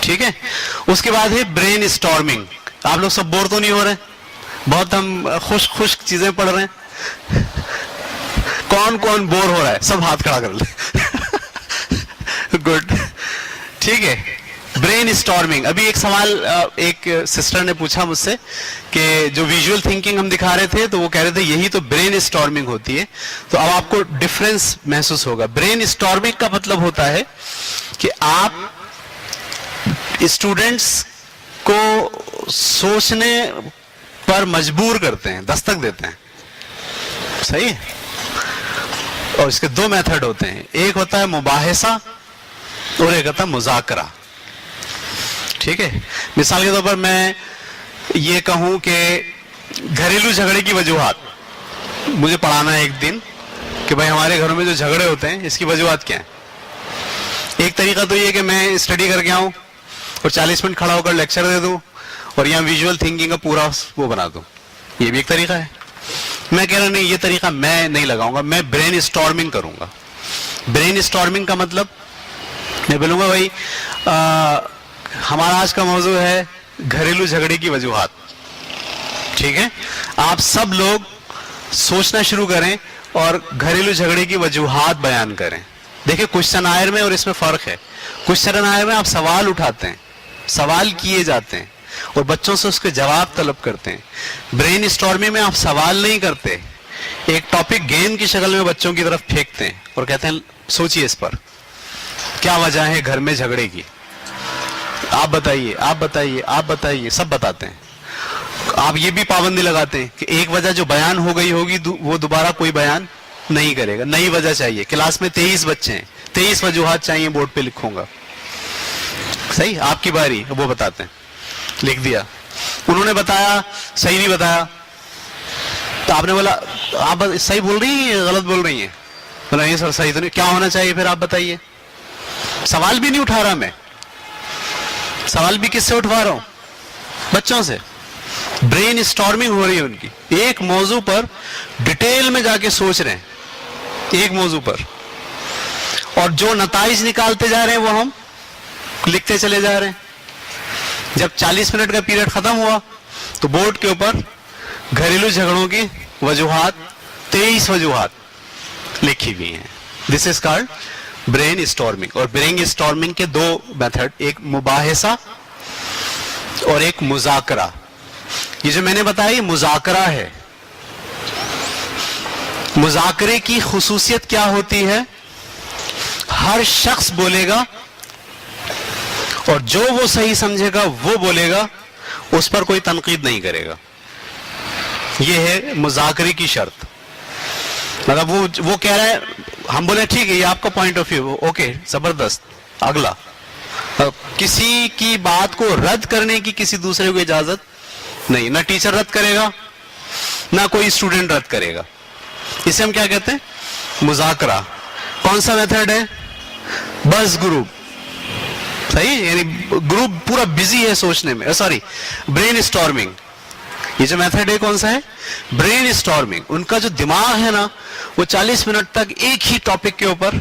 ٹھیک ہے. اس کے بعد ہے برین اسٹارمنگ. آپ لوگ سب بور تو نہیں ہو رہے؟ بہت ہم خشک چیزیں پڑھ رہے ہیں. کون کون بور ہو رہا ہے؟ سب ہاتھ کھڑا کر لیں. گڈ. ٹھیک ہے. Brain storming. ابھی ایک سوال ایک سسٹر نے پوچھا مجھ سے کہ جو ویژول تھنکنگ ہم دکھا رہے تھے تو وہ کہہ رہے تھے یہی تو برین اسٹارمنگ ہوتی ہے. تو اب آپ کو ڈفرینس محسوس ہوگا. برین اسٹارمنگ کا مطلب ہوتا ہے کہ آپ اسٹوڈنٹس کو سوچنے پر مجبور کرتے ہیں، دستک دیتے ہیں. صحیح ہے. اور اس کے دو میتھڈ ہوتے ہیں، ایک ہوتا ہے مباحثہ اور ایک ہوتا ہے مذاکرہ. ٹھیک ہے. مثال کے طور پر میں یہ کہوں کہ گھریلو جھگڑے کی وجوہات مجھے پڑھانا ہے ایک دن کہ بھائی ہمارے گھروں میں جو جھگڑے ہوتے ہیں اس کی وجوہات کیا ہیں. ایک طریقہ تو یہ کہ میں اسٹڈی کر کے آؤں اور 40 منٹ کھڑا ہو کر لیکچر دے دوں اور یہاں ویژول تھنکنگ کا پورا وہ بنا دوں. یہ بھی ایک طریقہ ہے. میں کہہ رہا نہیں، یہ طریقہ میں نہیں لگاؤں گا، میں برین اسٹارمنگ کروں گا. برین اسٹارمنگ کا مطلب میں بولوں گا بھائی ہمارا آج کا موضوع ہے گھریلو جھگڑے کی وجوہات. ٹھیک ہے. آپ سب لوگ سوچنا شروع کریں اور گھریلو جھگڑے کی وجوہات بیان کریں. دیکھیں کوشچن آئر میں اور اس میں فرق ہے. کوشچن آئر میں آپ سوال اٹھاتے ہیں، سوال کیے جاتے ہیں اور بچوں سے اس کے جواب طلب کرتے ہیں. برین اسٹارمنگ میں آپ سوال نہیں کرتے، ایک ٹاپک گیم کی شکل میں بچوں کی طرف پھینکتے ہیں اور کہتے ہیں سوچئے اس پر کیا وجہ ہے گھر میں جھگڑے کی، آپ بتائیے آپ بتائیے آپ بتائیے. سب بتاتے ہیں. آپ یہ بھی پابندی لگاتے ہیں کہ ایک وجہ جو بیان ہو گئی ہوگی وہ دوبارہ کوئی بیان نہیں کرے گا، نئی وجہ چاہیے. کلاس میں 23 بچے ہیں، 23 وجوہات چاہیے، بورڈ پہ لکھوں گا. صحیح. آپ کی باری، وہ بتاتے ہیں. لکھ دیا، انہوں نے بتایا صحیح نہیں بتایا تو آپ نے بولا آپ صحیح بول رہی ہیں غلط بول رہی ہیں؟ بولا نہیں سر صحیح تو نہیں. کیا ہونا چاہیے پھر آپ بتائیے. سوال بھی نہیں اٹھا رہا میں، سوال بھی کس سے اٹھوا رہا ہوں؟ بچوں سے. برین اسٹارمنگ ہو رہی ہے ان کی، ایک موضوع پر ڈیٹیل میں جا کے سوچ رہے ہیں ایک موضوع پر، اور جو نتائج نکالتے جا رہے ہیں وہ ہم لکھتے چلے جا رہے ہیں. جب 40 منٹ کا پیریڈ ختم ہوا تو بورڈ کے اوپر گھریلو جھگڑوں کی وجوہات 23 وجوہات لکھی ہوئی ہیں. دس از کالڈ برین اسٹارمنگ. اور برین اسٹارمنگ کے دو میتھڈ، ایک مباحثہ اور ایک مذاکرہ. یہ جو میں نے بتایا یہ مذاکرہ ہے. مذاکرے کی خصوصیت کیا ہوتی ہے؟ ہر شخص بولے گا اور جو وہ صحیح سمجھے گا وہ بولے گا، اس پر کوئی تنقید نہیں کرے گا. یہ ہے مذاکرے کی شرط. مطلب وہ کہہ رہا ہے، ہم بولے ٹھیک ہے یہ آپ کا پوائنٹ آف ویو، اوکے زبردست، اگلا. کسی کی بات کو رد کرنے کی کسی دوسرے کو اجازت نہیں، نہ ٹیچر رد کرے گا نہ کوئی اسٹوڈنٹ رد کرے گا. اسے ہم کیا کہتے ہیں؟ مذاکرہ. کون سا میتھڈ ہے؟ بس گروپ. صحیح، یعنی گروپ پورا بزی ہے سوچنے میں. Sorry, brain storming. یہ جو میتھڈ ہے کون سا ہے؟ Brain storming. ان کا جو دماغ ہے نا وہ 40 منٹ تک ایک ہی ٹاپک کے اوپر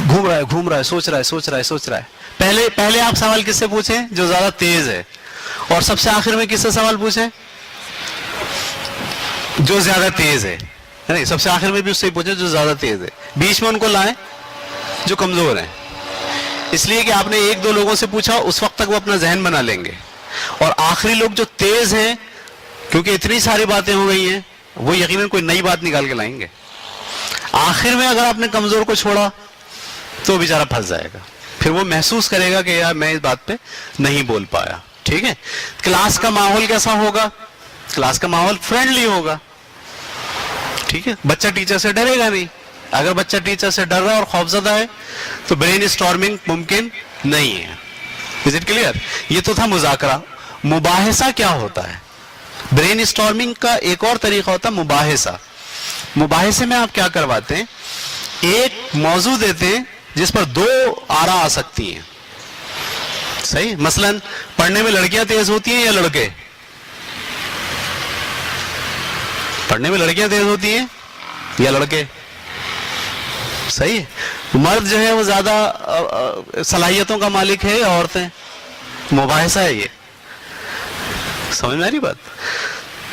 گھوم رہا ہے، سوچ رہا ہے. پہلے آپ سوال کس سے پوچھیں؟ جو زیادہ تیز ہے. اور سب سے آخر میں کس سے سوال پوچھیں؟ جو زیادہ تیز ہے. نہیں، سب سے آخر میں بھی اس سے پوچھیں جو زیادہ تیز ہے. بیچ میں ان کو لائیں جو کمزور ہیں. اس لیے کہ آپ نے ایک دو لوگوں سے پوچھا، اس وقت تک وہ اپنا ذہن بنا لیں گے. اور آخری لوگ جو تیز ہیں، کیونکہ اتنی ساری باتیں ہو گئی ہیں، وہ یقیناً کوئی نئی بات نکال کے لائیں گے. آخر میں اگر آپ نے کمزور کو چھوڑا تو بیچارہ پھنس جائے گا. پھر وہ محسوس کرے گا کہ یار میں اس بات پہ نہیں بول پایا. ٹھیک ہے. کلاس کا ماحول کیسا ہوگا؟ کلاس کا ماحول فرینڈلی ہوگا. ٹھیک ہے. بچہ ٹیچر سے ڈرے گا نہیں. اگر بچہ ٹیچر سے ڈر رہا ہے اور خوفزدہ ہے تو برین اسٹارمنگ ممکن نہیں ہے. Is it clear? یہ تو تھا مذاکرہ. مباحثہ کیا ہوتا ہے؟ برین اسٹارمنگ کا ایک اور طریقہ ہوتا ہے مباحثہ. مباحثے میں آپ کیا کرواتے ہیں؟ ایک موضوع دیتے ہیں جس پر دو آرا آ سکتی ہیں. صحیح. مثلا پڑھنے میں لڑکیاں تیز ہوتی ہیں یا لڑکے؟ پڑھنے میں لڑکیاں تیز ہوتی ہیں یا لڑکے؟ صحیح. مرد جو ہے وہ زیادہ صلاحیتوں کا مالک ہے یا عورتیں؟ مباحثہ ہے یہ. سمجھ میں آ رہی بات؟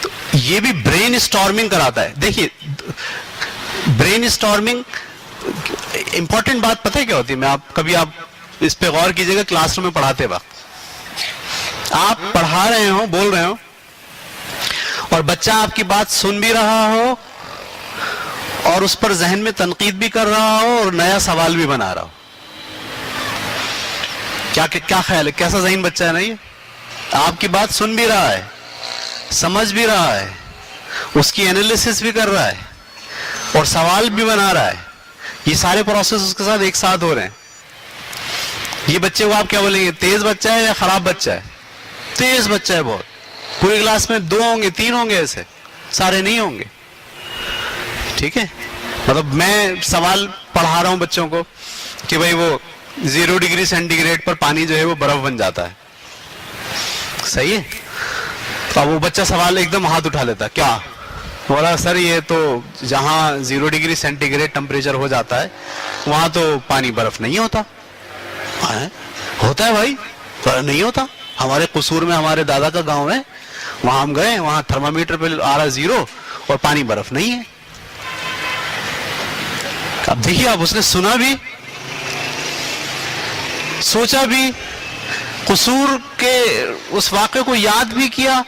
تو یہ بھی برین اسٹارمنگ کراتا ہے. دیکھیے برین اسٹارمنگ امپورٹنٹ بات پتہ ہے کیا ہوتی ہے؟ میں کبھی آپ اس پہ غور کیجئے گا. کلاس روم میں پڑھاتے وقت آپ پڑھا رہے ہو، بول رہے ہو، اور بچہ آپ کی بات سن بھی رہا ہو اور اس پر ذہن میں تنقید بھی کر رہا ہو اور نیا سوال بھی بنا رہا ہو. کیا خیال ہے؟ کیسا ذہین بچہ ہے نا یہ؟ آپ کی بات سن بھی رہا ہے، سمجھ بھی رہا ہے، اس کی انالیسس بھی کر رہا ہے اور سوال بھی بنا رہا ہے. یہ سارے پروسیس اس کے ساتھ ایک ساتھ ہو رہے ہیں. یہ بچے کو آپ کیا بولیں گے؟ تیز بچہ ہے یا خراب بچہ ہے؟ تیز بچہ ہے بہت. پوری کلاس میں 2 ہوں گے 3 ہوں گے، ایسے سارے نہیں ہوں گے. ٹھیک ہے، مطلب میں سوال پڑھا رہا ہوں بچوں کو کہ بھائی وہ 0 ڈگری سینٹی گریڈ پر پانی جو ہے وہ برف بن جاتا ہے. صحیح ہے. تو وہ بچہ سوال ایک دم ہاتھ اٹھا لیتا، کیا بولا سر؟ یہ تو جہاں 0 ڈگری سینٹی گریڈ ٹمپریچر ہو جاتا ہے وہاں تو پانی برف نہیں ہوتا. ہوتا ہے بھائی، نہیں ہوتا. ہمارے قصور میں ہمارے دادا کا گاؤں ہے، وہاں ہم گئے، وہاں تھرمامیٹر پہ آ رہا 0 اور پانی برف نہیں ہے. اب دیکھیے آپ، اس نے سنا بھی، سوچا بھی، قصور کے اس واقعے کو یاد بھی کیا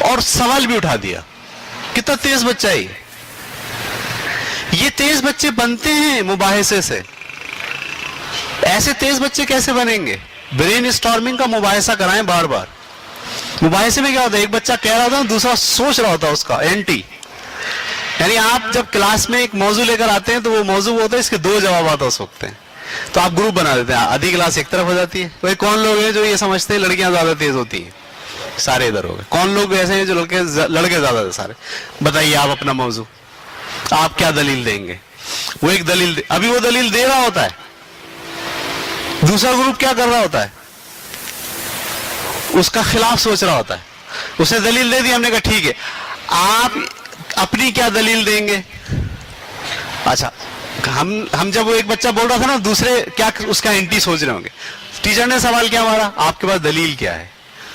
اور سوال بھی اٹھا دیا. کتنا تیز بچہ ہے یہ تیز بچے بنتے ہیں مباحثے سے. ایسے تیز بچے کیسے بنیں گے؟ برین اسٹارمنگ کا مباحثہ کرائیں بار بار. مباحثے میں کیا ہوتا ہے؟ ایک بچہ کہہ رہا ہوتا ہے، دوسرا سوچ رہا ہوتا ہے اس کا اینٹی. یعنی آپ جب کلاس میں ایک موضوع لے کر آتے ہیں تو وہ موضوع ہوتا ہے، اس کے 2 جوابات ہو سکتے ہیں. تو آپ گروپ بنا دیتے ہیں، آدھی کلاس ایک طرف ہو جاتی ہے. بھائی کون لوگ ہیں جو یہ سمجھتے ہیں لڑکیاں زیادہ تیز ہوتی ہیں؟ سارے ادھر ہو گئے. کون لوگ ایسے ہیں جو لڑکے زیادہ؟ سارے. بتائیے آپ اپنا موضوع، آپ کیا دلیل دیں گے؟ وہ ایک دلیل ابھی وہ دلیل دے رہا ہوتا ہے، دوسرا گروپ کیا کر رہا ہوتا ہے؟ اس کا خلاف سوچ رہا ہوتا ہے. اس نے دلیل دے دی، ہم نے کہا ٹھیک ہے، آپ اپنی کیا دلیل دیں گے؟ اچھا، ہم جب وہ ایک بچہ بول رہا تھا نا، دوسرے کیا اس کا اینٹی سوچ رہے ہوں گے. ٹیچر نے سوال کیا مارا، آپ کے پاس دلیل کیا ہے؟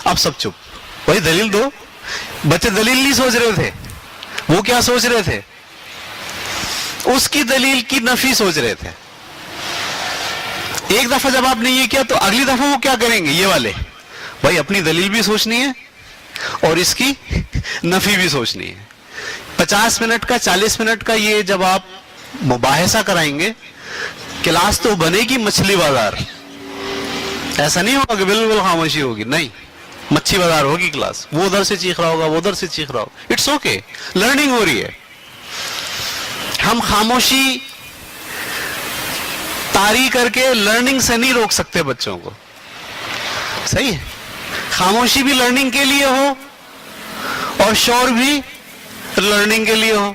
اب سب چپ. بھائی دلیل دو. بچے دلیل نہیں سوچ رہے تھے، وہ کیا سوچ رہے تھے؟ اس کی دلیل کی نفی سوچ رہے تھے. ایک دفعہ جب آپ نے یہ کیا تو اگلی دفعہ وہ کیا کریں گے؟ یہ والے بھائی اپنی دلیل بھی سوچنی ہے اور اس کی نفی بھی سوچنی ہے. 50 منٹ کا 40 منٹ کا یہ جب آپ مباحثہ کرائیں گے، کلاس تو بنے گی مچھلی بازار. ایسا نہیں ہوگا کہ بالکل خاموشی ہوگی، نہیں، مچھی بازار ہوگی کلاس. وہ ادھر سے چیخ رہا ہوگا، وہ ادھر سے چیخ رہا ہوگا. اٹس اوکے، لرننگ ہو رہی ہے. ہم خاموشی طاری کر کے لرننگ سے نہیں روک سکتے بچوں کو. صحیح ہے، خاموشی بھی لرننگ کے لیے ہو اور شور بھی لرننگ کے لیے ہو.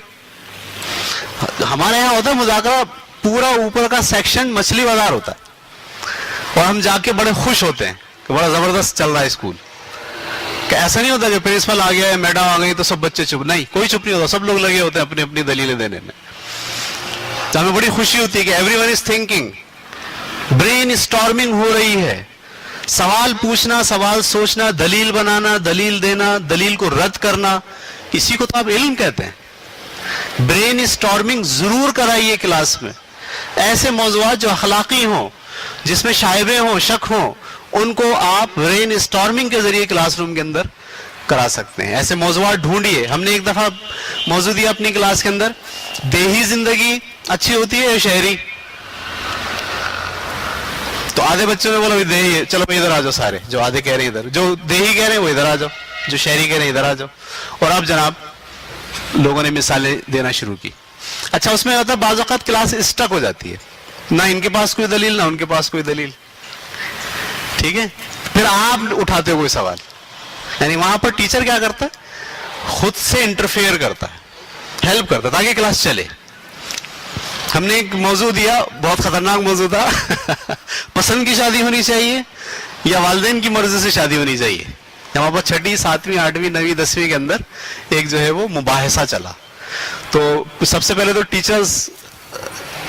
ہمارے یہاں ہوتا ہے مذاکرہ، پورا اوپر کا سیکشن مچھلی بازار ہوتا ہے اور ہم جا کے بڑے خوش ہوتے ہیں کہ بڑا زبردست چل رہا ہے اسکول. کہ ایسا نہیں ہوتا کہ پرنسپل آ گیا ہے، میڈم آ گئی تو سب بچے چپ. نہیں، کوئی چپ نہیں ہوتا، سب لوگ لگے ہوتے ہیں اپنی اپنی دلیلیں دینے میں. تو ہمیں بڑی خوشی ہوتی ہے کہ everyone is thinking. Brainstorming ہو رہی ہے. سوال پوچھنا، سوال سوچنا، دلیل بنانا، دلیل دینا، دلیل کو رد کرنا، اسی کو تو آپ علم کہتے ہیں. برین اسٹارمنگ ضرور کرائیے کلاس میں. ایسے موضوعات جو اخلاقی ہوں، جس میں شائبے ہوں، شک ہوں، ان کو آپ برین اسٹارمنگ کے ذریعے کلاس روم کے اندر کرا سکتے ہیں. ایسے موضوعات ڈھونڈیے. ہم نے ایک دفعہ موضوع دیا اپنی کلاس کے اندر، دیہی زندگی اچھی ہوتی ہے یا شہری؟ تو آدھے بچوں نے بولا دیہی ہے. چلو بھائی ادھر آ جاؤ سارے، جو آدھے کہہ رہے ہیں ادھر، جو دیہی کہہ رہے ہیں وہ ادھر آ جاؤ، جو شہری کہہ رہے ہیں ادھر آ جاؤ. اور اب جناب لوگوں نے مثالیں دینا شروع کی. اچھا، اس میں ہوتا ہے بعض اوقات کلاس اسٹک ہو جاتی ہے، نہ ان کے پاس کوئی دلیل، نہ ان کے پاس کوئی دلیل. ٹھیک ہے، پھر آپ اٹھاتے ہو کوئی سوال. یعنی وہاں پر ٹیچر کیا کرتا ہے؟ خود سے انٹرفیئر کرتا ہے، ہیلپ کرتا ہے تاکہ کلاس چلے. ہم نے ایک موضوع دیا، بہت خطرناک موضوع تھا. پسند کی شادی ہونی چاہیے یا والدین کی مرضی سے شادی ہونی چاہیے؟ ہمارے پاس 6ٹھی 7ویں 8ویں 9ویں 10ویں کے اندر ایک جو ہے وہ مباحثہ چلا. تو سب سے پہلے تو ٹیچرز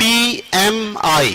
PMI,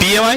PMI